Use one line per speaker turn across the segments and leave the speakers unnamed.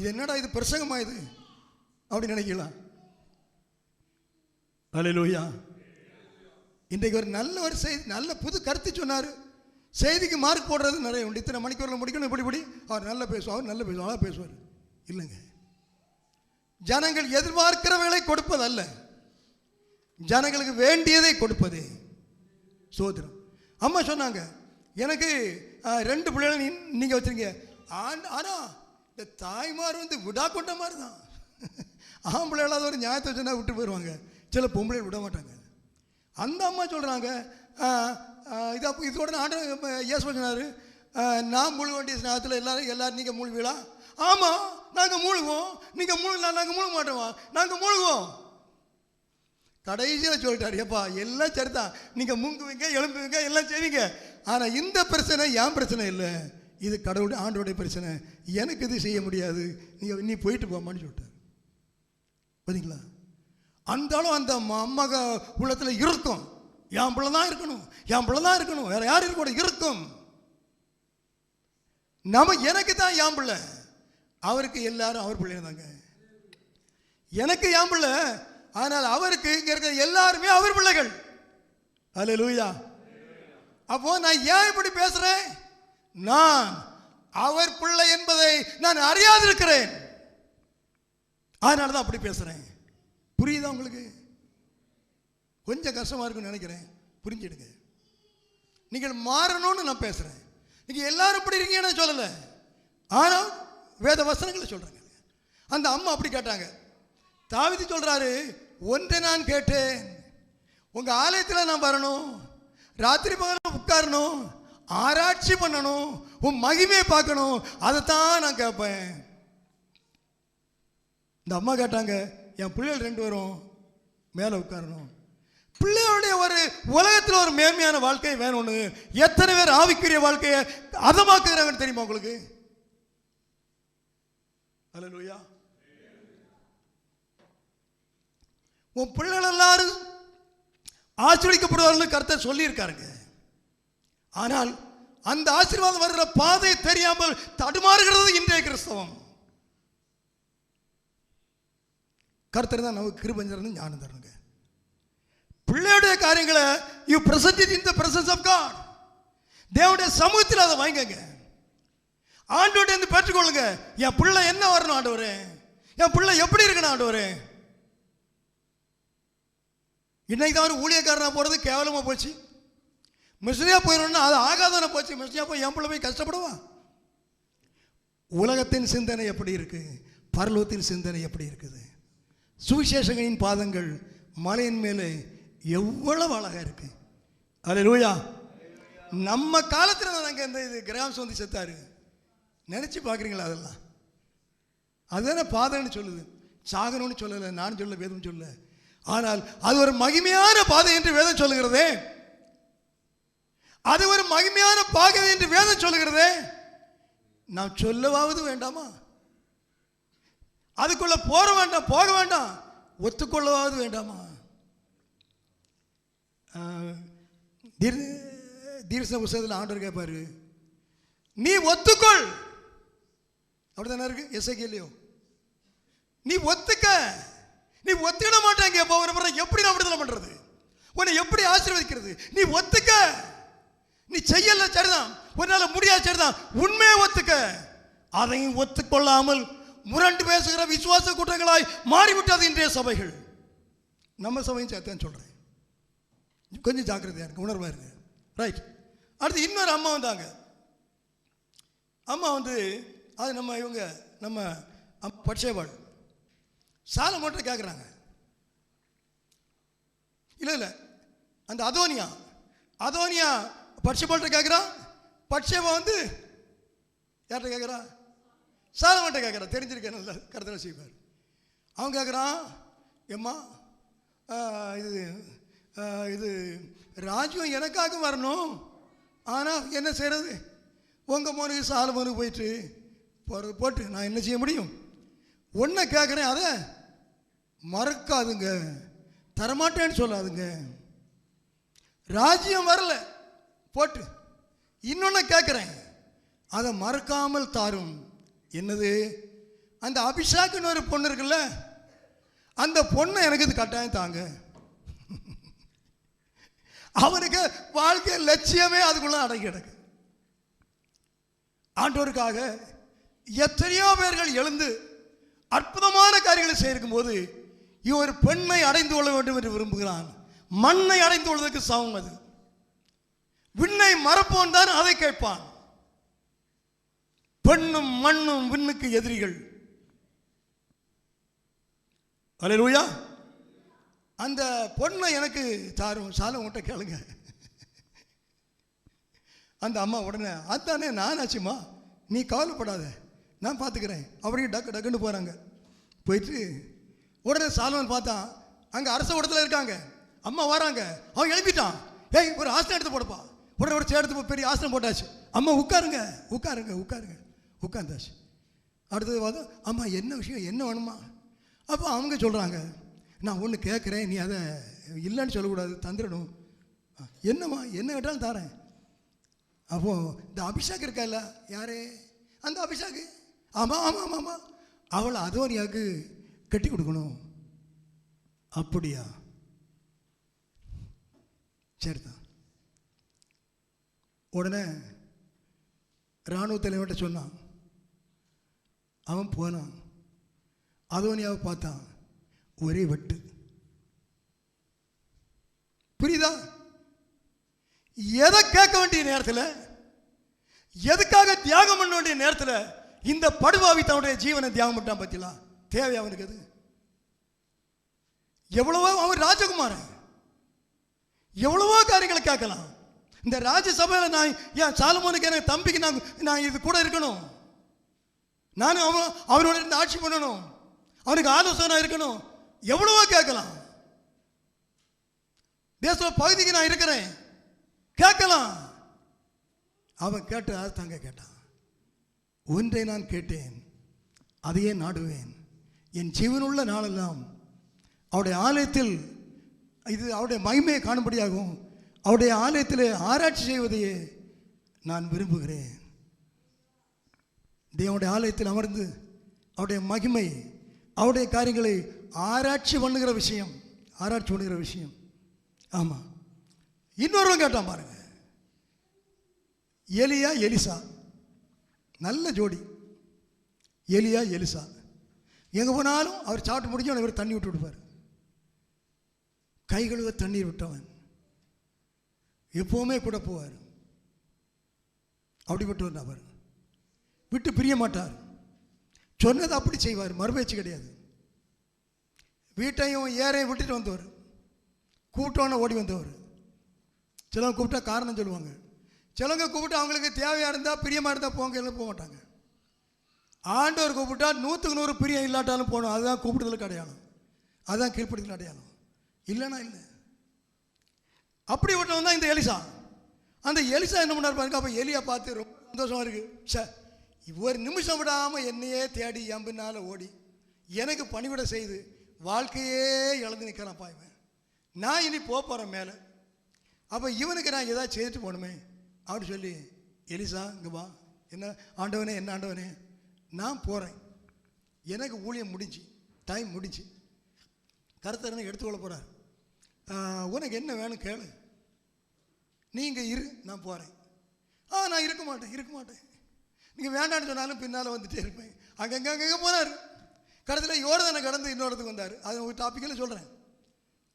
இது என்னடா இது பிரசங்கமா இது அப்படின்னு நினைக்கலாம். அல்லேலூயா. இன்றைக்கு ஒரு நல்ல செய்தி, நல்ல புது கருத்து சொன்னார். செய்திக்கு மார்க் போடுறது நிறைய உண்டு. இத்தனை மணிக்கூரில் முடிக்கணும், இப்படி அவர் நல்லா பேசுவார், அவர் நல்லா பேசுவார், நல்லா பேசுவார். இல்லைங்க, ஜனங்கள் எதிர்பார்க்கிறவர்களை கொடுப்பது அல்ல, ஜனங்களுக்கு வேண்டியதை கொடுப்பது. சோதரம். அம்மா சொன்னாங்க, எனக்கு 2 பிள்ளைகள் நீங்கள் வச்சுருங்க. ஆனால் இந்த தாய்மார் வந்து விடா கொண்ட மாதிரி தான். ஆம்பளைகளாவது ஒரு நியாயத்தை சொன்னால் விட்டு போயிடுவாங்க, சில பொம்பளை விட மாட்டாங்க. அந்த அம்மா சொல்கிறாங்க, இதோட ஆண்டவர் இயேசு சொன்னார், நான் முழுக வேண்டிய ஸ்நானத்தில் எல்லாரும் நீங்கள் மூழ்குவீங்களா? ஆமாம், நாங்கள் மூழ்குவோம். நீங்கள் மூழ்கலாம், நாங்கள் மூழ்க மாட்டோமா? நாங்கள் மூழ்குவோம். கடைசியில் சொல்லிட்டார், எப்பா எல்லாம் சரிதான், நீங்கள் முங்குவீங்க, எழும்புவீங்க, எல்லாம் செய்வீங்க. ஆனால் இந்த பிரச்சனை என் பிரச்சனை இல்லை, இது கடவுளுடைய ஆண்டோடைய பிரச்சனை, எனக்கு இது செய்ய முடியாது, நீ போயிட்டு போமான்னு சொல்லிட்டார். பார்த்தீங்களா? அந்தாலும் அந்த அம்மா உள்ளத்தில் இருக்கும், என் பிள்ளை தான் இருக்கணும், என் பிள்ளை தான் இருக்கணும், வேற யாரும் இருக்க இருக்கும். எனக்கு தான் என் பிள்ளை, அவருக்கு எல்லாரும் அவர் பிள்ளைங்க தாங்க. எனக்கு என் பிள்ளை, ஆனால் அவருக்கு இங்க இருக்கிற எல்லாருமே அவர் பிள்ளைகள். அல்லேலூயா. அப்போ நான் ஏன் இப்படி பேசுறேன்? நான் அவர் பிள்ளை என்பதை நான் அறியாதிருக்கிறேன், அதனால தான் அப்படி பேசுறேன். புரியுதா உங்களுக்கு? கொஞ்சம் கஷ்டமா இருக்குன்னு நினைக்கிறேன், புரிஞ்சிடுங்க. நீங்கள் மாறணும்னு நான் பேசுறேன். நீங்க எல்லாரும் இப்படி இருக்கீங்கன்னு சொல்லலை, ஆனால் வேத வசனங்களை சொல்றாங்க. அந்த அம்மா அப்படி கேட்டாங்க. தாவீது சொல்றாரு, ஒன்றை நான் கேட்டேன், உங்க ஆலயத்தில் நான் வரணும், ராத்திரி பகலும் உட்காரணும், ஆராய்ச்சி பண்ணணும், உன் மகிமையை பார்க்கணும், அதைத்தான் நான் கேட்பேன். இந்த அம்மா கேட்டாங்க, என் பிள்ளைகள் 2 பேரும் மேலே உட்காரணும். பிள்ளைகளுடைய ஒரு உலகத்தில் ஒரு மேன்மையான வாழ்க்கை வேணும்னு எத்தனை பேர் ஆவிக்குரிய வாழ்க்கையை அதமாக்குறாங்கன்னு தெரியுமா உங்களுக்கு? அல்லேலூயா. உன் பிள்ளைகள் எல்லாரும் ஆசீர்வதிக்கப்படுவார்கள் கர்த்தர் சொல்லி இருக்காருங்க. ஆனால் அந்த ஆசீர்வாதம் வருகிற பாதை தெரியாமல் தடுமாறுகிறது இன்றைய கிறிஸ்தவம். கர்த்தர் தான் நமக்கு கிருபை தரணும், ஞானம் தரணுங்க. பிள்ளையுடைய காரியங்களை you present in the presence of God, தேவனுடைய சமூகத்தில் அதை வாங்கிக்கங்க, ஆண்டவர்கிட்ட இருந்து பெற்றுக்கொள்ளுங்க. என் பிள்ளை என்ன வரணும் ஆண்டவரே, என் பிள்ளை எப்படி இருக்கணும் ஆண்டவரே. இன்னைக்கு தான் ஒரு ஊழியக்காரனா போறது கேவலமா போச்சு. மிஸ்ரியா போயிடணும்னா அது ஆகாதான போச்சு. மிஸ்ரியா போய் என் பிள்ளை போய் கஷ்டப்படுவா? உலகத்தின் சிந்தனை எப்படி இருக்கு, பரலோகத்தின் சிந்தனை எப்படி இருக்குது? சுவிசேஷகனின் பாதங்கள் மலையின் மேலே எவ்வளவு அழகா இருக்கு. அல்லேலூயா. நம்ம காலத்தில் நாங்கள் இந்த இது கிராமம் வந்து செத்தாரு நினைச்சு பார்க்குறீங்களா? அதெல்லாம் அதுதானே பாதைன்னு சொல்லுது, சாகணும்னு சொல்லலை, நான் சொல்ல, வேதம் சொல்ல. ஆனால் அது ஒரு மகிமையான பாதை என்று வேதம் சொல்லுகிறதே, அது ஒரு மகிமையான பாதை என்று வேதம் சொல்லுகிறதே. நாம் சொல்லவாவது வேண்டாமா? அதுக்குள்ள போற வேண்டாம், போக வேண்டாம், ஒத்துக்கொள்ளவாவது வேண்டாமா? தீர்க்க புத்தகத்தில் ஆண்டவர் கேட்பாரு, நீ ஒத்துக்கொள், அப்படித்தானே இருக்கு எசேக்கியேலையோ, நீ ஒத்துக்க. நீ ஒத்துக்கிட மாட்டாங்க, எப்படி நான் விடுதலை பண்றது, உன்னை எப்படி ஆசீர்வதிக்கிறது? நீ ஒத்துக்க. நீ செய்யல சரிதான், உன்னால முடியாது சரிதான், உண்மையை ஒத்துக்க. அதையும் ஒத்துக்கொள்ளாமல் முரண்டு பேசுகிற விசுவாச கூட்டங்களாய் மாறிவிட்டது இன்றைய சபைகள். நம்ம சபையும் சேர்த்தேன்னு சொல்றேன், கொஞ்சம் ஜாக்கிரதையா இருக்கு, உணர்வா இருக்கு. ரைட். அடுத்து இன்னொரு அம்மா வந்தாங்க. அம்மா வந்து அது நம்ம பட்சேபாள் சாலமோன்ட்ட கேட்குறாங்க. இல்லை அந்த அதோனியா பட்சேபாள்கிட்ட கேட்குறான். பட்சேபா வந்து யார்கிட்ட கேட்குறா? சாலமோன்ட்ட கேட்குறா. தெரிஞ்சிருக்கேன், நல்ல கருத்தில் செய்வார். அவன் கேட்குறான், எம்மா இது ராஜ்யம் எனக்காக வரணும், ஆனால் என்ன செய்கிறது, உங்கள் மோனுக்கு சாலமோனுக்கு போயிட்டு போட்டு நான் என்ன செய்ய முடியும்? ஒன்றை கேட்குறேன், அதை மறக்காதுங்க, தரமாட்டேன்னு சொல்லாதுங்க. ராஜ்யம் வரல போட்டு, இன்னொன்று கேட்குறேன், அதை மறக்காமல் தாரும். என்னது? அந்த அபிஷாக்குன்னு ஒரு பொண்ணு இருக்குல்ல, அந்த பொண்ணை எனக்கு இது கட்டாயம் தாங்க. அவனுக்கு வாழ்க்கை லட்சியமே அதுக்குள்ள அடங்கி கிடக்கு. ஆண்டவருக்காக எத்தனையோ பேர்கள் எழுந்து அற்புதமான காரியங்களை செய்யும் போது இவர் பெண்ணை அடைந்து கொள்ள வேண்டும் என்று விரும்புகிறான். மண்ணை அடைந்து கொள்வதற்கு சமம் அது. விண்ணை மறப்போன் தான் அதை கேட்பான். பெண்ணும் மண்ணும் விண்ணுக்கு எதிரிகள். அல்லேலூயா. அந்த பொண்ணை எனக்கு தாரும், சாலை உங்கள்கிட்ட கேளுங்க. அந்த அம்மா உடனே அதானே நானாச்சுமா, நீ கவலைப்படாத, நான் பார்த்துக்கிறேன். அப்படியே டக்கு டக்குன்னு போகிறாங்க. போயிட்டு உடனே சாலமன் பார்த்தான், அங்கே அரச இடத்துல இருக்காங்க, அம்மா வராங்க. அவன் எழுப்பிட்டான், ஏய் ஒரு ஆசனம் எடுத்து போடப்பா. உடனே ஒரு சேர் எடுத்து பெரிய ஆசனம் போட்டாச்சு. அம்மா உட்காருங்க உட்காருங்க உட்காருங்க, உட்காந்தாச்சு. அடுத்தது பார்த்தா, அம்மா என்ன விஷயம், என்ன வேணுமா? அப்போ அவங்க சொல்கிறாங்க, நான் ஒன்று கேட்குறேன், நீ அதை இல்லைன்னு சொல்லக்கூடாது, தந்துடணும். என்னம்மா, என்ன கேட்டாலும் தரேன். அப்போது இந்த அபிஷாக் இருக்கால, யாரே அந்த அபிஷாக்கு, ஆமாம் ஆமாம் ஆமாம் ஆமாம், அவளை அதோனியாவுக்கு கட்டி கொடுக்கணும். அப்படியா, சரிதான். உடனே இராணுவ தலைவர்கிட்ட சொன்னான். அவன் போனான், அதோனியாவை பார்த்தான், ஒரே வெட்டு. புரியுதா? எதை கேட்க வேண்டிய நேரத்தில், எதுக்காக தியாகம் பண்ண வேண்டிய நேரத்தில் இந்த படுபாவி தன்னுடைய ஜீவனை தியாகம் பண்ணான். பத்திலாம் தேவை அவனுக்கு அது. எவ்வளவோ அவன் ராஜகுமாரன், எவ்வளவோ காரியங்களை கேட்கலாம். இந்த ராஜ்யசபையில் நான் ஏன் சாலமோனுக்கு எனக்கு தம்பிக்கு நான் இது கூட இருக்கணும், நானும் அவனோட இருந்து ஆட்சி பண்ணணும், அவனுக்கு ஆலோசனை இருக்கணும், எவ்வளவோ கேட்கலாம். தேச பகுதிக்கு நான் இருக்கிறேன், கேட்கலாம். அவன் கேட்டு தங்க கேட்டான். ஒன்றை நான் கேட்டேன், அதையே நாடுவேன், என் ஜீவனுள்ள நாளெல்லாம் அவருடைய ஆலயத்தில் இது அவருடைய மகிமையை காணும்படியாகும், அவருடைய ஆலயத்தில் ஆராய்ச்சி செய்வதையே நான் விரும்புகிறேன். தேவனுடைய ஆலயத்தில் அமர்ந்து அவருடைய மகிமை, அவருடைய காரியங்களை ஆராய்ச்சி பண்ணுகிற விஷயம், ஆராய்ச்சி பண்ணுகிற விஷயம். ஆமாம். இன்னொருவன் கேட்டான் பாருங்க, எலியா எலிசா, நல்ல ஜோடி. எலியா எலிசா எங்கே போனாலும் அவர் சாப்பிட்டு முடிஞ்சு அவர் தண்ணி விட்டு விடுவார். கை கழுவ தண்ணீர் விட்டவன், எப்போவுமே கூட போவார். அப்படிப்பட்டவர் நபர், விட்டு பிரிய மாட்டார், சொன்னது அப்படி செய்வார், மறுபேச்சு கிடையாது. வீட்டையும் ஏறையும் விட்டுட்டு வந்தவர், கூப்பிட்டோன்னு ஓடி வந்தவர். சிலவங்க கூப்பிட்டா காரணம் சொல்லுவாங்க, சிலவங்க கூப்பிட்டு அவங்களுக்கு தேவையாக இருந்தால் பிரியமாக இருந்தால் போங்க, எல்லாம் போக மாட்டாங்க. ஆண்டவர் கூப்பிட்டா 100க்கு 100 பிரியம் இல்லாட்டாலும் போகணும். அதுதான் கூப்பிடுதலுக்கு அடையாளம், அதுதான் கீழ்ப்படுதலுக்கு அடையாளம். இல்லைன்னா இல்லை. அப்படி விட்டவன் தான் இந்த எலிசா. அந்த எலிசா என்ன பண்ணார் பாருங்க. அப்போ எலியா பார்த்து ரொம்ப சந்தோஷமாக இருக்குது. சார், ஒரு நிமிஷம் விடாமல் என்னையே தேடி என் பின்னால் ஓடி எனக்கு பணிவிட செய்து வாழ்க்கையே இழந்து நிற்கிறான்ப்பா இவன். நான் இனி போகிறேன் மேலே, அப்போ இவனுக்கு நான் ஏதாவது செய்துட்டு போகணுமே அப்படின்னு சொல்லி, எலிசா இங்கே வா. என்ன ஆண்டவனே, என்ன ஆண்டவனே, நான் போகிறேன், எனக்கு ஊழியம் முடிஞ்சு, டைம் முடிஞ்சு. கருத்தரனை எடுத்துக்கொள்ள போகிறார். உனக்கு என்ன வேணும் கேளு, நீங்கள் இரு, நான் போகிறேன். நான் இருக்க மாட்டேன், நீங்கள் வேண்டான்னு சொன்னாலும் பின்னால் வந்துட்டே இருப்பேன். அங்கங்கே போனார். கடைசியில் யோர்தானை கடந்து இன்னொரு இடத்துக்கு வந்தார். அது ஒரு டாப்பிக்கில் சொல்கிறேன்.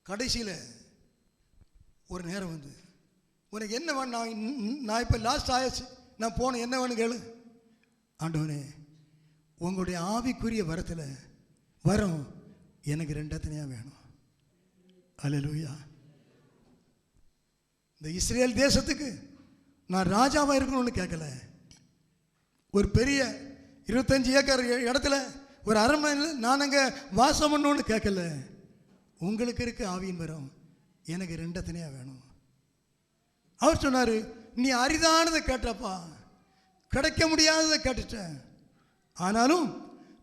கடைசியில் ஒரு நேரம் வந்து, உனக்கு என்ன வேணும், நான் இப்போ லாஸ்ட் ஆயாச்சு, நான் போனேன், என்ன வேணும் கேளு. ஆண்டவனே, உங்களுடைய ஆவிக்குரிய வரத்தில் வரும் எனக்கு 2 எத்தனையாக வேணும். அல்லேலூயா. இந்த இஸ்ரேல் தேசத்துக்கு நான் ராஜாவாக இருக்கணும்னு கேட்கல, ஒரு பெரிய 25 ஏக்கர் இடத்துல ஒரு அரண்மனையில் நான் அங்கே வாசம் பண்ணணும்னு கேட்கல. உங்களுக்கு இருக்க ஆவியின் வரும் எனக்கு 2 எத்தனையாக வேணும். அவர் சொன்னார், நீ அரிதானதை கேட்டப்பா, கிடைக்க முடியாததை கேட்டுட்ட, ஆனாலும்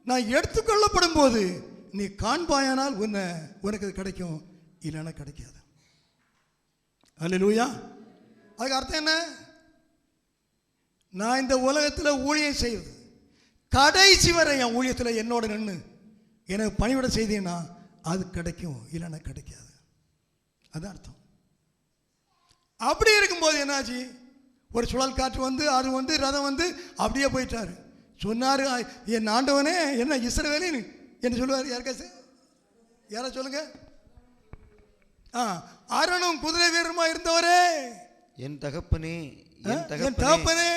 நான் எடுத்துக்கொள்ளப்படும் போது நீ காண்பாயானால் உனக்கு அது கிடைக்கும், இல்லைன்னா கிடைக்காது. அல்லேலூயா. அதுக்கு அர்த்தம் என்ன? நான் இந்த உலகத்தில் ஊழியம் செய்வது, கடைசி வரை என் ஊழியத்தில் என்னோட நின்று எனக்கு பணிவிட செய்தீங்கன்னா அது கிடைக்கும், இல்லைன்னா கிடைக்காது. அதான் அர்த்தம். அப்படி இருக்கும்போது என்னாச்சு, ஒரு சுழல் காற்று வந்து அது வந்து ரதம் வந்து அப்படியே போயிட்டாரு. சொன்னார், என் ஆண்டவனே என்ன இஸ்ரவேலின் என்ன சொல்லுவார்? யார சொல்லுங்க. ஆரோனும் குதிரை வீரமா இருந்தவரே,
என் தகப்பனே, என்
தகப்பனே,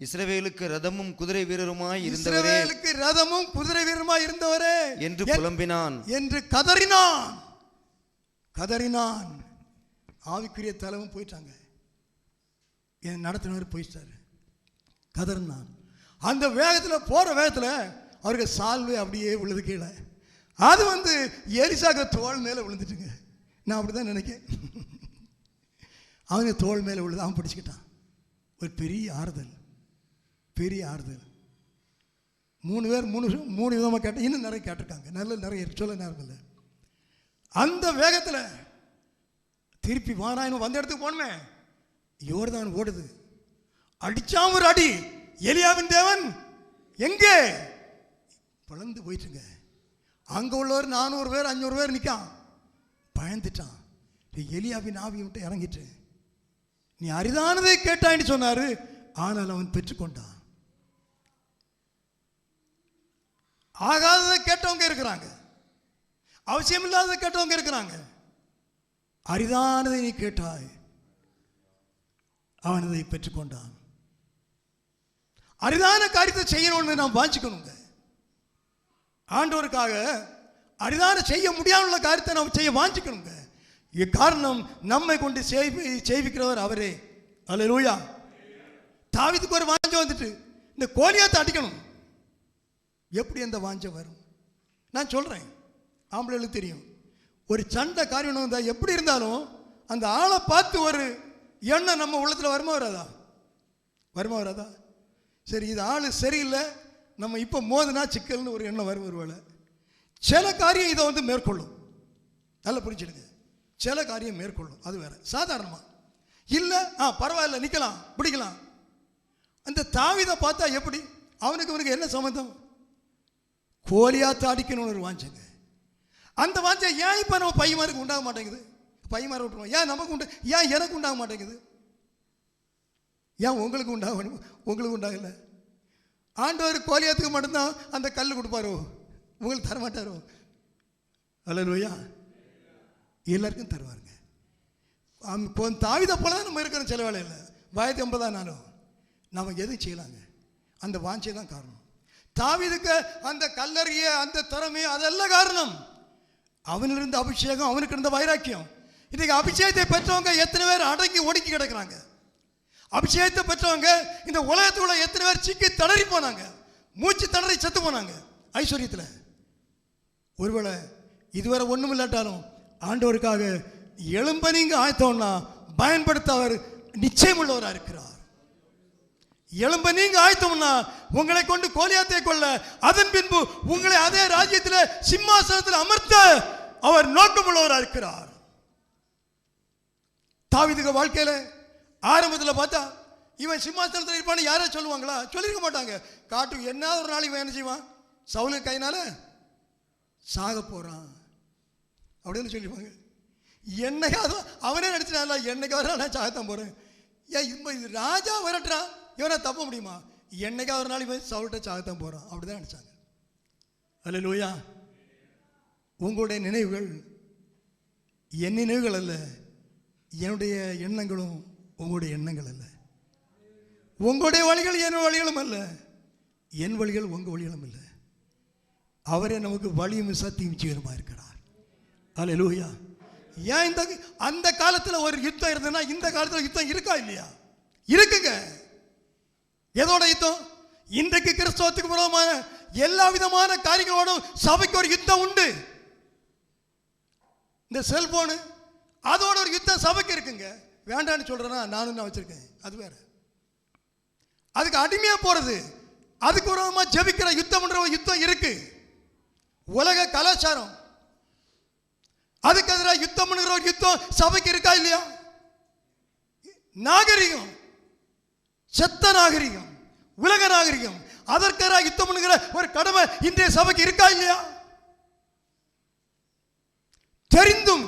இஸ்ரவேலுக்கு ரதமும் குதிரை வீரருமாய் இருந்தவரே,
இஸ்ரவேலுக்கு ரதமும் குதிரை வீரருமாய் இருந்தவரே
என்று புலம்பினான்,
என்று கதறினான். கதறினான். ஆவிக்குரிய தலைவன் போயிட்டாங்க, என் நடத்தினவர் போயிட்டாரு. கதறினான். அந்த வேகத்தில் போற வேகத்தில் அவருக்கு சால்வை அப்படியே விழுது கீழே. அது வந்து எலிசாக்கு தோள் மேலே விழுந்துட்டுங்க. நான் அப்படிதான் நினைக்கிறேன். அவங்க தோள் மேலே விழுது, அவன் பிடிச்சிக்கிட்டான். ஒரு பெரிய ஆறுதல், பெரிய ஆறுதல். 3 பேர் 3 விதமாக கேட்ட, இன்னும் நிறைய கேட்டிருக்காங்க, நிறைய சொல்ல நேரம் இல்லை. அந்த வேகத்தில் திருப்பி வாராயணும் வந்த இடத்துக்கு போனமே, யோர்தான் ஓடுது. அடிச்சான் ஒரு அடி. எலியாவின் தேவன் எங்கே? பிளந்து போயிட்டுங்க. அங்கே உள்ளவர் 400 பேர் 500 பேர் நிற்கான். பயந்துட்டான். எலியாவின் ஆவி விட்டு இறங்கிட்டு, நீ அரிதானதை கேட்டான்னு சொன்னாரு. ஆனால் அவன் பெற்றுக்கொண்டான். ஆகாததை கேட்டவங்க இருக்கிறாங்க, அவசியம் இல்லாததை கேட்டவங்க இருக்கிறாங்க. அரிதானதை நீ கேட்டாய், அவன் அதை பெற்றுக்கொண்டான். அரிதான காரியத்தை செய்யணும்னு நாம் வாஞ்சிக்கணுங்க. ஆண்டவருக்காக அரிதான செய்ய முடியாத காரியத்தை நாம் செய்ய வாஞ்சிக்கணுங்க. காரணம் நம்மை கொண்டு செய்விக்கிறவர் அவரே. அல்லேலூயா. தாவீதுக்கு ஒரு வாஞ்சை வந்துட்டு, இந்த கோலியாத்தை அடிக்கணும். எப்படி அந்த வாஞ்சை வரும்? நான் சொல்றேன், ஆம்பளைகளுக்கு தெரியும். ஒரு சண்டை காரியம் வந்தால் எப்படி இருந்தாலும் அந்த ஆளை பார்த்து ஒரு எண்ணம் நம்ம உள்ளத்தில் வருமா வராதா? வருமா வராதா? சரி, இது ஆள் சரியில்லை, நம்ம இப்போ மோதுனா சிக்கல்னு ஒரு எண்ணம் வரும். ஒருவேளை சில காரியம் இதை வந்து மேற்கொள்ளும். நல்லா புரிஞ்சுடுங்க. சில காரியம் மேற்கொள்ளும், அது வேற. சாதாரணமாக இல்லை, பரவாயில்ல, நிற்கலாம், பிடிக்கலாம். அந்த தாவீதை பார்த்தா எப்படி? அவனுக்கு என்ன சம்மந்தம்? கோலியாத்தை அடிக்கணும்னு ஒரு வாஞ்சங்க. அந்த வாஞ்சை ஏன் இப்போ நம்ம பையமாருக்கு உண்டாக மாட்டேங்குது? பையமாரை விட்டுருவோம். ஏன் நமக்கு உண்டு, ஏன் எனக்கு உண்டாக மாட்டேங்குது? ஏன் உங்களுக்கு உண்டாகணும்? உங்களுக்கு உண்டாகல. ஆண்டவர் கோலியாத்துக்கு மட்டும்தான் அந்த கல் கொடுப்பாரோ? உங்களுக்கு தரமாட்டாரோ? அல்லேலூயா. எல்லாருக்கும் தருவாருங்க. தாவீதை போல தான் நம்ம இருக்கிறோம். சில வேலையில் 50 நானும் நமக்கு எதுவும் செய்யலாங்க. அந்த வாஞ்சை தான் காரணம். தாவீதுக்கு அந்த கல்லறிய அந்த திறமை அதெல்லாம் காரணம். அவனிலிருந்து அபிஷேகம், அவனுக்கு இருந்த வைராக்கியம். இன்னைக்கு அபிஷேகத்தை பெற்றவங்க எத்தனை பேர் அடங்கி ஒடுக்கி கிடக்குறாங்க? அபிஷேகத்தை பெற்றவங்க இந்த உலகத்துக்குள்ள எத்தனை பேர் சிக்கி தளறி போனாங்க, மூச்சு தளறி செத்து போனாங்க ஐஸ்வர்யத்தில். ஒருவேளை இதுவரை ஒன்றும் இல்லாட்டாலும் ஆண்டவருக்காக எழும்ப நீங்க ஆயத்தம்னா பயன்படுத்த அவர் நிச்சயம் உள்ளவராக இருக்கிறார். எழும்ப நீங்க ஆயத்தம்னா உங்களை கொண்டு கோலியாத்தை கொள்ள, அதன் பின்பு உங்களை அதே ராஜ்யத்தில் சிம்மாசனத்தில் அமர்த்த அவர் நோக்கமுள்ளவராக இருக்கிறார். தாவீதுக்கு வாழ்க்கையில ஆரம்பத்தில் பார்த்தா இவன் சிம்மாசனத்தில் இருப்பான்னு யாரோ சொல்லுவாங்களா? சொல்லியிருக்க மாட்டாங்க. காட்டுக்கு என்ன ஒரு நாள் இவன் என்ன செய்வான்? சவுலுக்கு கையினால சாக போறான் அப்படின்னு சொல்லிடுவாங்க. என்னைக்காவது அவனே நினைச்சினா, என்னைக்காவது நான் சாகத்தான் போறேன். ஏன் இது ராஜா விரட்டுறான், இவனை தப்ப முடியுமா? என்னைக்கா ஒரு நாள் இவன் சவுல்ட்ட சாகத்தான் போறான் அப்படிதான் நினைச்சாங்க. அல்லேலூயா. உங்களுடைய நினைவுகள் என் நினைவுகள் அல்ல, என்னுடைய எண்ணங்களும் உங்களுடைய எண்ணங்கள் அல்ல. உங்களுடைய வழிகள் என் வழிகளும் அல்ல, என் வழிகள் உங்க வழிகளும் அல்ல. அவரே நமக்கு வழியும் சத்தியும் ஜீவனுமா இருக்கிறார். அல்லேலூயா. ஏன் அந்த காலத்துல ஒரு யுத்தம் இருந்ததுன்னா இந்த காலத்துல யுத்தம் இருக்கா இல்லையா? இருக்குங்க. எதோட யுத்தம்? இன்றைக்கு கிறிஸ்தவத்துக்கு விரோதமான எல்லா விதமான காரியங்களோடும் சபைக்கு ஒரு யுத்தம் உண்டு. இந்த செல்போனு அதோட ஒரு யுத்தம் சபைக்கு இருக்குங்க. வேண்டான்னு சொல்றேன்னா நானும் தான் வச்சிருக்கேன், அது வேற. அதுக்கு அடிமையா போறது, அதுக்கு விரோதமா ஜெபிக்கிற யுத்தம் யுத்தம் இருக்கு. உலக கலாச்சாரம் அதுக்கு எதிராக யுத்தம் பண்ணுகிற ஒரு யுத்தம் சபைக்கு இருக்கா இல்லையா? நாகரிகம், செத்த நாகரிகம், உலக நாகரிகம், அதற்காக யுத்தம் பண்ணுகிற ஒரு கடமை இன்றைய சபைக்கு இருக்கா இல்லையா? தெரிந்தும்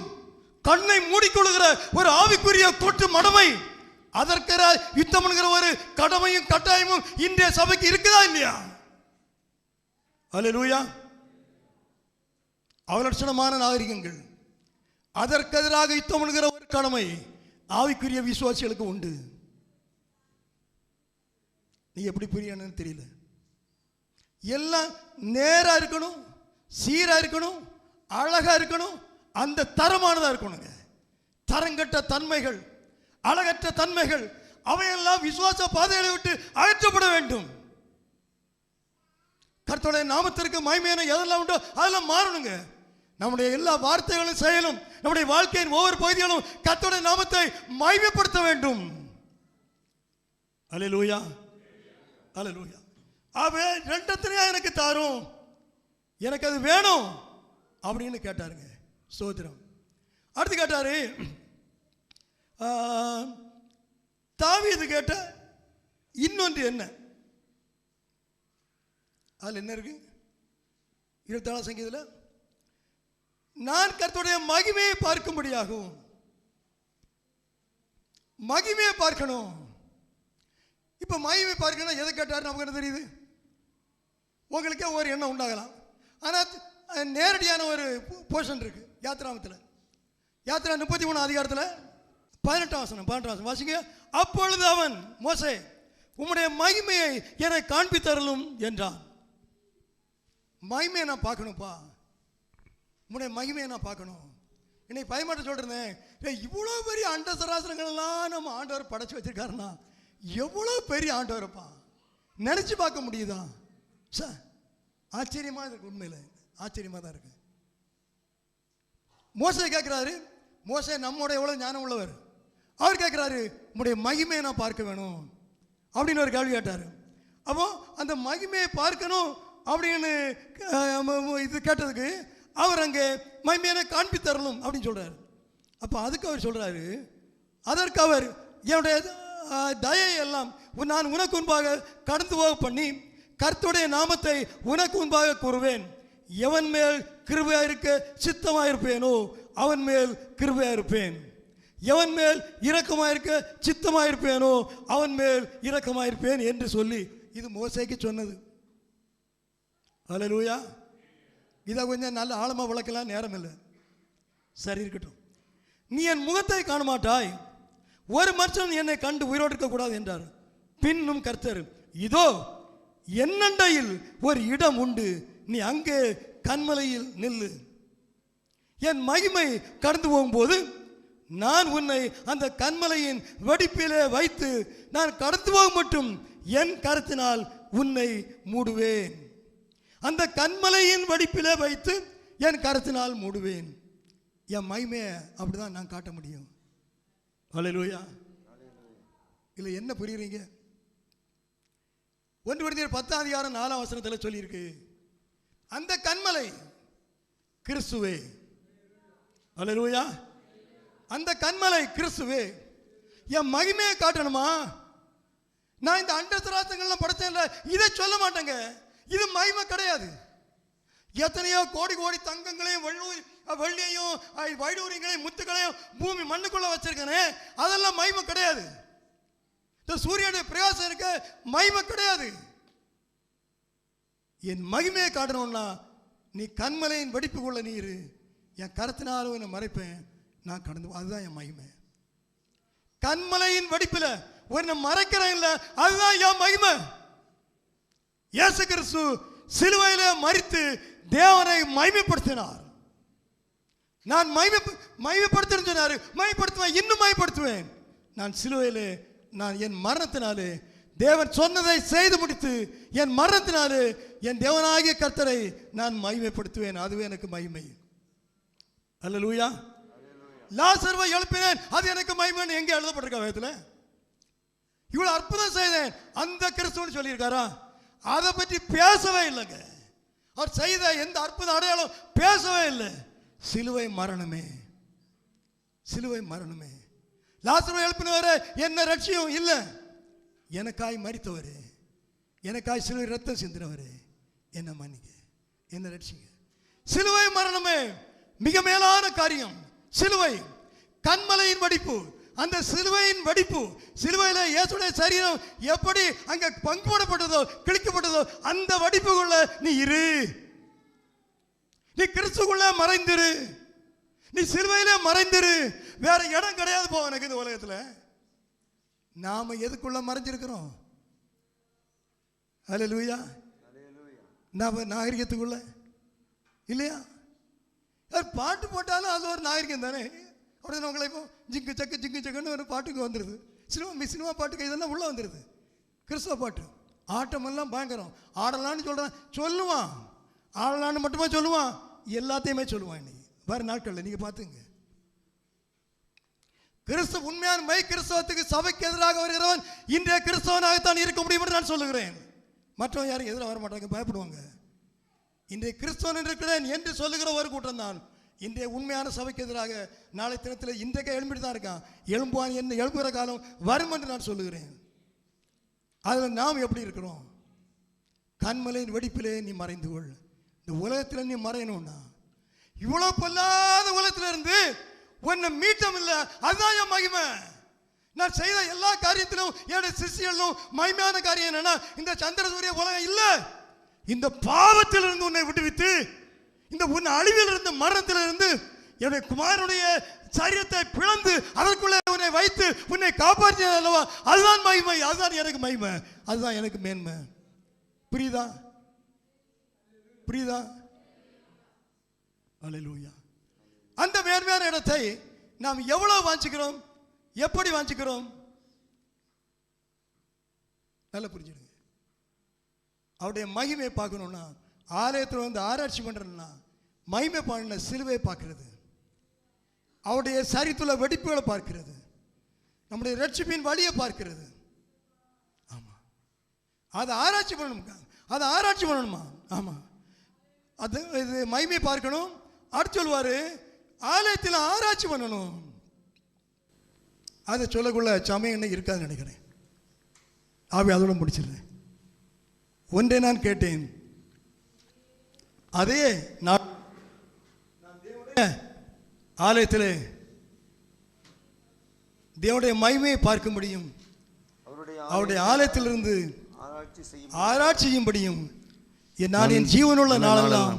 கண்ணை மூடிக்கொள்ளுகிற ஒரு ஆவிக்குரிய கூட்டு மடமை, அதற்காக யுத்தம் பண்ணுகிற ஒரு கடமையும் கட்டாயமும் இன்றைய சபைக்கு இருக்குதா இல்லையா? அல்லேலூயா. அவலட்சணமான நாகரிகங்கள், அதற்கு எதிராக யுத்தம் பண்ணுகிற ஒரு கடமை ஆவிக்குரிய விசுவாசிகளுக்கு உண்டு. நீ எப்படி புரியணும்னு தெரியல. எல்லாம் நேரா இருக்கணும், சீரா இருக்கணும், அழகா இருக்கணும், அந்த தரமானதா இருக்கணுங்க. தரங்கட்ட தன்மைகள், அழகற்ற தன்மைகள் அவையெல்லாம் விசுவாச பாதைகளை விட்டு அகற்றப்பட வேண்டும். கர்த்தருடைய நாமத்திற்கு மகிமையான எதெல்லாம் உண்டோ அதெல்லாம் மாறணுங்க. நம்முடைய எல்லா வார்த்தைகளும் செயலும், நம்முடைய வாழ்க்கையின் ஒவ்வொரு பகுதிகளும் கர்த்தருடைய நாமத்தை மகிமைப்படுத்த வேண்டும். அல்லேலூயா, அல்லேலூயா. ஆவே ரெண்டத்தினையா எனக்கு தாரும், எனக்கு அது வேணும் அப்படின்னு கேட்டாருங்க. ஸ்தோத்திரம். அடுத்து கேட்டாரு, தாவீது கேட்ட இன்னொன்று என்ன? அதில் என்ன இருக்கு? 27 சங்கீதத்தில், நான் கர்த்தருடைய மகிமையை பார்க்கும்படியாகவும், மகிமையை பார்க்கணும். இப்போ மகிமை பார்க்கணும் எதை கேட்டார் நமக்கு என்ன தெரியுது? உங்களுக்கே ஒரு எண்ணம் உண்டாகலாம். ஆனால் நேரடியான ஒரு போர்ஷன் இருக்கு யாத்திராமத்தில். யாத்திரா 33 அதிகாரத்தில் 18 வசனம் வாசிங்க. அப்பொழுது அவன், மோசே, உம்முடைய மகிமையை என்னை காண்பித்தருளும் என்றான். மகிமையை நான் பார்க்கணும்ப்பா, உம்முடைய மகிமையை நான் பார்க்கணும். இன்னைக்கு பயமாட்ட சொல்றேன், இவ்வளோ பெரிய அண்ட சராசரங்கள்லாம் நம்ம ஆண்டவர் படைச்சு வச்சிருக்காருன்னா எவ்வளோ பெரிய ஆண்டவரப்பா, நினைச்சு பார்க்க முடியுதா சார்? ஆச்சரியமா இருக்கு, உண்மையில் ஆச்சரியமா தான் இருக்கு. மோசே கேட்கிறாரு, மோசே நம்மோட எவ்வளோ ஞானம் உள்ளவர், அவர் கேட்குறாரு உம்முடைய மகிமையை நான் பார்க்க வேணும் அப்படின்னு ஒரு கேள்வி கேட்டார். அப்போ அந்த மகிமையை பார்க்கணும் அப்படின்னு இது கேட்டதுக்கு அவர் அங்கே மகிமையை காண்பித்தரணும் அப்படின்னு சொல்கிறார். அப்போ அதுக்கு அவர் சொல்கிறாரு, அதற்கு அவர் என்னுடைய தயை எல்லாம் நான் உனக்கு முன்பாக கடந்து போக பண்ணி கர்த்தருடைய நாமத்தை உனக்கு முன்பாக கூறுவேன். எவன் மேல் கிருபையாக இருக்க சித்தமாக இருப்பேனோ அவன் மேல் கிருபையாக இருப்பேன். எவன் மேல் இரக்கமாக இருக்க சித்தமாக இருப்பேனோ அவன் மேல் இரக்கமாக இருப்பேன் என்று சொல்லி இது மோசேக்கு சொன்னது. அல்லேலூயா. இதை கொஞ்சம் நல்ல ஆழமாக விளக்கலாம், நேரம் இல்லை. சரி இருக்கட்டும். நீ என் முகத்தை காண மாட்டாய், ஒரு மனுஷன் என்னை கண்டு உயிரோடு இருக்கக்கூடாது என்றார். பின்னும் கர்த்தர், இதோ என்னண்டையில் ஒரு இடம் உண்டு, நீ அங்கே கன்மலையில் நில்லு. என் மகிமை கடந்து போகும்போது நான் உன்னை அந்த கன்மலையின் வெடிப்பிலே வைத்து நான் கடந்து போக மட்டும் என் கரத்தினால் உன்னை மூடுவேன். அந்த கன்மலையின் வெடிப்பிலே வைத்து என் கரத்தினால் மூடுவேன். என் மகிமையை அப்படிதான் நான் காட்ட முடியும். அல்லேலூயா. இல்லை என்ன புரியுறீங்க? 1 கொரிந்தியர் 10 அதிகாரம் 4 வசனத்தில் சொல்லியிருக்கு, அந்த கன்மலை கிறிஸ்துவே. அல்லேலூயா. அந்த கன்மலை கிறிஸ்துவே. என் மகிமையை காட்டணுமா? நான் இந்த அண்ட சராசரங்கள்லாம் படைச்சேன்ல, இதை சொல்ல மாட்டேங்க. இது மகிமை கிடையாது. எத்தனையோ கோடி கோடி தங்கங்களையும் வெள்ளியையும் வைடூரியங்களையும் முத்துக்களையும் பூமி மண்ணுக்குள்ள வச்சிருக்கேனே, அதெல்லாம் மகிமை கிடையாது. இந்த சூரியனுடைய பிரகாசம் இருக்க மகிமை கிடையாது. என் மகிமையை காட்டணும்னா நீ கன்மலையின் வெடிப்புக்குள்ள நீர் என் கரத்தினாலும் என்னை மறைப்பேன், நான் கடந்து. அதுதான் என் மகிமை. கன்மலையின் வெடிப்பில் உன்னை மறைக்கிறேன் இல்லை, அதுதான் என் மகிமை. இயேசு கிறிஸ்து சிலுவையிலே மரித்து தேவனை மகிமைப்படுத்தினார். நான் மகிமைப்படுத்துறேன்னு சொன்னாரு, மகிமைப்படுத்துவேன், இன்னும் மகிமைப்படுத்துவேன். நான் சிலுவையிலே நான் என் மரணத்தினாலே தேவன் சொன்னதை செய்து முடித்து என் மரணத்தினாலே என் தேவனாகிய கர்த்தரை நான் மகிமைப்படுத்துவேன். அதுவே எனக்கு மகிமை. அல்லேலூயா. லாசருவை எழுப்பினேன், அது எனக்கு மகிமைன்னு எங்கே எழுதப்பட்டிருக்க வேதத்தில்? இவ்வளவு அற்புதம் செய்தேன், அந்த கிறிஸ்துவன்னு சொல்லியிருக்காரா? அதை பற்றி பேசவே இல்லைங்க. அவர் செய்த எந்த அற்புத அடையாளம் பேசவே இல்லை. சிலுவை மரணமே, சிலுவை மரணமே. லாசருவை எழுப்பினவரே என்ன ரட்சியம் இல்லை, எனக்காய் மரித்தவரே, எனக்காய் சிலுவை ரத்தம் சிந்தினவரே, என்ன மன்னிக்க, என்ன ரட்சிங்க. சிலுவை மரணமே மிக மேலான காரியம். சிலுவை கன்மலையின் வடிப்பு. அந்த சிலுவையின் வடிப்பு, சிலுவையில் இயேசுடைய சரீரம் எப்படி அங்கே பங்கு போடப்பட்டதோ, கிழிக்கப்பட்டதோ, அந்த வடிப்புக்குள்ள நீ இரு. நீ கிறிஸ்துக்குள்ள மறைந்திரு. நீ சிலுவையிலே மறைந்திரு. வேற இடம் கிடையாது போ எனக்கு இந்த உலகத்தில். நாம எதுக்குள்ள மறைஞ்சிருக்கிறோம்? அல்லேலூயா. நாம நாகரிகத்துக்குள்ள இல்லையா? பாட்டு போட்டாலும் அது ஒரு நாகரிகம் தானே. அப்படியே உங்களை இப்போ ஜிங்கு சக்குன்னு ஒரு பாட்டுக்கு வந்துடுது. சினிமா பாட்டுக்கு இதெல்லாம் உள்ளே வந்துடுது. கிறிஸ்தவ பாட்டு ஆட்டமெல்லாம் பயங்கரம். ஆடலான்னு சொல்லுவான். ஆடலான்னு மட்டுமே சொல்லுவான், எல்லாத்தையுமே சொல்லுவான். இன்னைக்கு வேறு நாட்களில் நீங்கள் பார்த்துங்க. கிறிஸ்தவ உண்மையான மை கிறிஸ்தவத்துக்கு சபைக்கு எதிராக வருகிறவன் இன்றைய கிறிஸ்தவனாகத்தான் இருக்க முடியும் என்று நான் சொல்லுகிறேன். மற்றவன் யாரும் எதிராக வர மாட்டாங்க, பயப்படுவாங்க. இன்றைய கிறிஸ்தவன் இருக்கிறேன் என்று சொல்லுகிற ஒரு கூட்டம் தான் இன்றைய உண்மையான சபைக்கு எதிராக நாளை தினத்தில் இன்றைக்கு எழும்பிட்டு தான் இருக்கான். எழும்புவான், என்ன எழுப்புகிற காலம் வரும் என்று நான் சொல்லுகிறேன். அதில் நாம் எப்படி இருக்கிறோம்? கண்மலையின் வெடிப்பிலே நீ மறைந்து கொள். இந்த உலகத்தில் நீ மறையணும்னா, இவ்வளோ பொல்லாத உலகத்தில் இருந்து உன்னை மீட்டம் இல்லை. அதுதான் என் மகிமை. நான் செய்த எல்லா காரியத்திலும் என்னுடைய சிஷ்யர்களும் மகிமையான காரியம் என்னன்னா, இந்த சந்திர சூரிய உலகம் இல்லை, இந்த பாவத்தில் இருந்து உன்னை விட்டுவித்து, இந்த உன் அழிவில் இருந்து மரணத்தில் இருந்து என்னுடைய குமாரனுடைய சரீரத்தை பிளந்து அதற்குள்ளே உன்னை வைத்து உன்னை காப்பாற்றினது அல்லவா? அதுதான் மகிமை. அதுதான் எனக்கு மகிமை. அதுதான் எனக்கு மேன்மை. புரியுதா? புரியுதா? அல்லேலூயா. அந்த மேன்மையான இடத்தை நாம் எவ்வளவு வாஞ்சிக்கிறோம், எப்படி வாஞ்சிக்கிறோம்? நல்லா புரிஞ்சுடுங்க. அவருடைய மகிமையை பார்க்கணும்னா, ஆலயத்தில் வந்து ஆராய்ச்சி பண்ணுறதுனா மகிமை பண்ண சிலுவை பார்க்கிறது, அவருடைய சரித்துள்ள வெடிப்புகளை பார்க்கிறது, நம்முடைய ரட்சிப்பின் வழியை பார்க்கிறது. ஆமாம், அதை ஆராய்ச்சி பண்ணணும். அதை ஆராய்ச்சி பண்ணணுமா? ஆமாம், அது இது மகிமை பார்க்கணும். அடுத்து சொல்வார், ஆலயத்தில் ஆராய்ச்சி பண்ணணும். அதை சொல்லக்குள்ள சமயம் என்ன இருக்காதுன்னு நினைக்கிறேன். அதோட முடிச்சிடுறேன். ஒன்றை நான் கேட்டேன், அதே நான் ஆலயத்தில் தேவனுடைய மகிமையை பார்க்க முடியும். அவருடைய ஆலயத்திலிருந்து ஆராய்ச்சி செய்யும்படியும் நான் என் ஜீவனுள்ள நாளெல்லாம்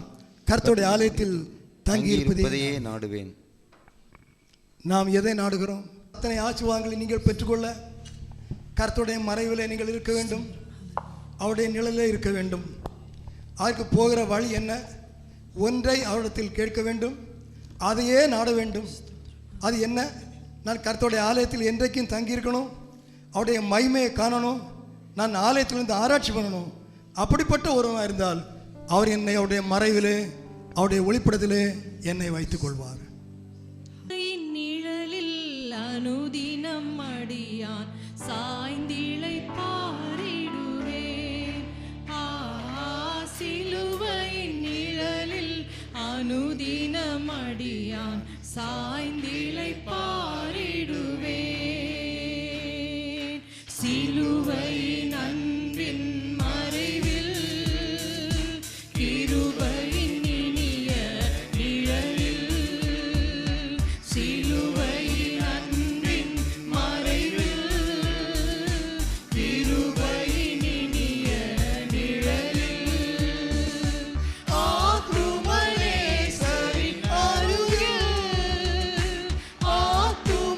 கர்த்தருடைய ஆலயத்தில் தங்கி இருப்பதையே
நாடுவேன்.
நாம் எதை நாடுகிறோம்? அத்தனை ஆசீர்வாதங்களை நீங்கள் பெற்றுக்கொள்ள கர்த்தருடைய மறைவிலே நீங்கள் இருக்க வேண்டும், அவருடைய நிழலில் இருக்க வேண்டும். அதற்கு போகிற வழி என்ன? ஒன்றை அவரிடத்தில் கேட்க வேண்டும், அதையே நாட வேண்டும். அது என்ன? நான் கர்த்தருடைய ஆலயத்தில் என்றைக்கும் தங்கியிருக்கணும், அவருடைய மகிமையை காணணும், நான் ஆலயத்திலிருந்து ஆராய்ச்சி பண்ணணும். அப்படிப்பட்ட ஒருவனாக இருந்தால் அவர் என்னை அவருடைய மறைவிலே, அவருடைய ஒளிப்படத்திலே என்னை வைத்துக் கொள்வார்.
நிழலில் அனுதினம் அடியான் சாய்ந்திழை பாரிடுவேன். சிலுவையின் நிழலில் அனுதினம் அடியான் சாய்ந்திழை பாரிடுவேன். சிலுவையின் அன்பின் மறைவில் கிருபையின் இனிய நிழலில், சிலுவையின் அன்பின் மறைவில் கிருபையின் இனிய நிழலில், ஆத்துமனேசரின் அருகில், ஆத்துமனேசரின்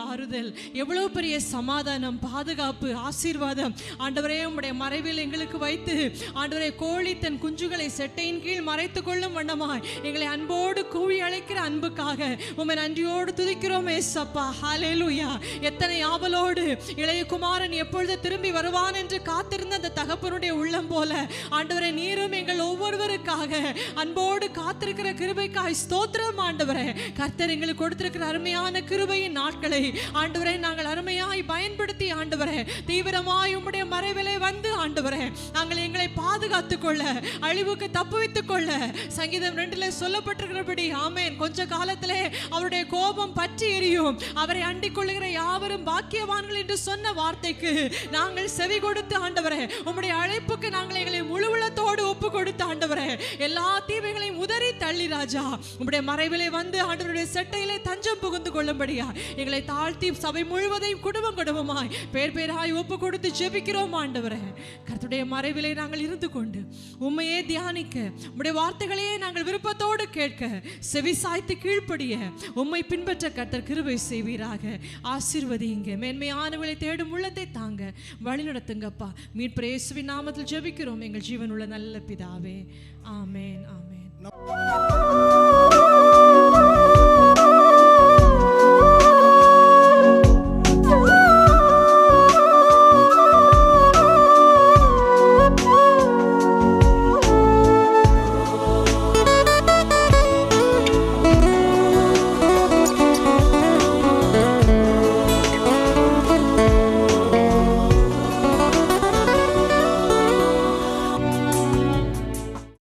ஆறுதல், எவ்வளவு பெரிய சமாதானம், பாதுகாப்பு, ஆசீர்வாதம் ஆண்டவரே உம்முடைய மறைவில் எங்களுக்கு வைத்து ஆண்டவரே கோழி தன் குஞ்சுகளை செட்டையின் கீழ் மறைத்து கொள்ளும் வண்ணமாய் எங்களை அன்போடு கூவி அழைக்கிற அன்புக்காக உம்மை நன்றியோடு துதிக்கிறோம் ஏசப்பா. ஹல்லேலூயா. எத்தனை ஆவலோடு இளைய குமாரன் எப்பொழுது திரும்பி வருவான் என்று காத்திருந்த அந்த தகப்பனுடைய உள்ளம் போல ஆண்டவரே நீரும் எங்கள் ஒவ்வொருவருக்காக அன்போடு காத்திருக்கிற கிருபைக்காய் ஸ்தோத்திரம் ஆண்டவரே. கர்த்தர் எங்களுக்கு கொடுத்திருக்கிற அருமையான கிருபையின் நாட்களை ஆண்டவரே நாங்கள் அருமையாய் பயன்படுத்தி ஆண்டவரே தீவிரமாய் உம்முடைய மறைவிலே வந்து ஆண்டவரே நாங்கள் எங்களை பாதுகாத்துக் கொள்ள, அழிவுக்கு தப்புவித்துக் கொள்ள சங்கீதம் 2 சொல்லப்பட்டிருக்கிறபடி ஆமென். கொஞ்ச காலத்திலே அவருடைய கோபம் பற்றி எரியும், அவரை அண்டிக் கொள்ளுகிற யாவரும் பாக்கியவான்கள் என்று சொன்ன வார்த்தைக்கு நாங்கள் செவி கொடுத்து ஆண்டவரே உம்முடைய அழைப்புக்கு நாங்கள் எங்களை முழு உள்ளத்தோடு ஒப்பு கொடுத்து ஆண்டவரே எல்லா தீமைகளையும் உதறி தள்ளி ராஜா உம்முடைய மறைவிலே வந்து ஆண்டவருடைய செட்டையிலே தஞ்சம் புகுந்து கொள்ளும்படியா எங்களை தாழ்த்தி சபை முழுவதையும் குடும்பம் குடும்பமாய் பேர் பேராய் ஒப்பு கொடுத்து ஜெபிக்கிறோம் ஆண்டவரே. கர்த்தருடைய மறைவிலே நாங்கள் இருந்து கொண்டு உம்மையே தியானிக்க, உம்முடைய வார்த்தைகளையே நாங்கள் விருப்பத்தோடு கேட்க, செவி சாய்த்து கீழ்ப்படிய உம்மை பின்பற்ற கர்த்தர் கிருபை செய்வீராக. ஆசீர்வதிங்க, மேன்மையானவளை தேடும் உள்ளத்தை தாங்க வழி நடத்துங்கப்பா. மீட்பர் இயேசுவின் நாமத்தில் ஜெபிக்கிறோம் எங்கள் ஜீவனுள்ள நல்ல பிதாவே. ஆமென், ஆமென்.